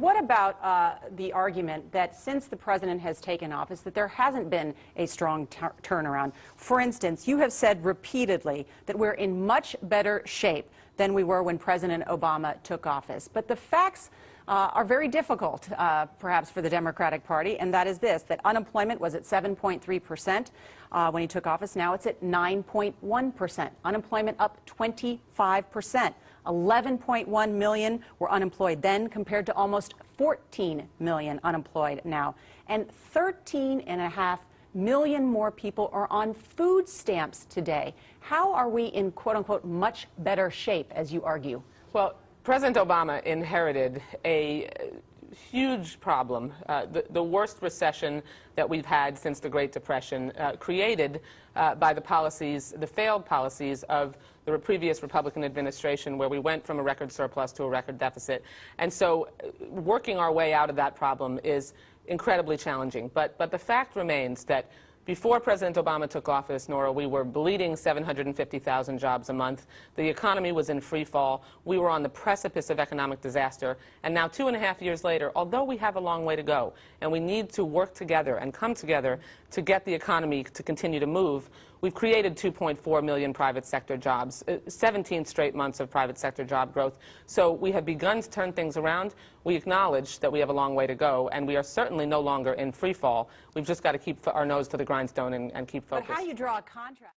what about the argument that since the president has taken office that there hasn't been a strong turnaround? For instance, you have said repeatedly that we're in much better shape than we were when President Obama took office. But the facts are very difficult, perhaps, for the Democratic Party, and that is this, that unemployment was at 7.3% when he took office. Now it's at 9.1%. Unemployment up 25%. 11.1 million were unemployed then compared to almost 14 million unemployed now. And 13.5 million more people are on food stamps today. How are we in, quote-unquote, much better shape, as you argue? Well, President Obama inherited a huge problem, the worst recession that we've had since the Great Depression, created by the policies, the failed policies of the previous Republican administration, where we went from a record surplus to a record deficit. And so working our way out of that problem is incredibly challenging. But the fact remains that before President Obama took office, Nora, we were bleeding 750,000 jobs a month. The economy was in free fall. We were on the precipice of economic disaster. And now, 2.5 years later, although we have a long way to go, and we need to work together and come together to get the economy to continue to move, we've created 2.4 million private sector jobs, 17 straight months of private sector job growth. So we have begun to turn things around. We acknowledge that we have a long way to go, and we are certainly no longer in free fall. We've just got to keep our nose to the grindstone and keep focused. But how do you draw a contrast?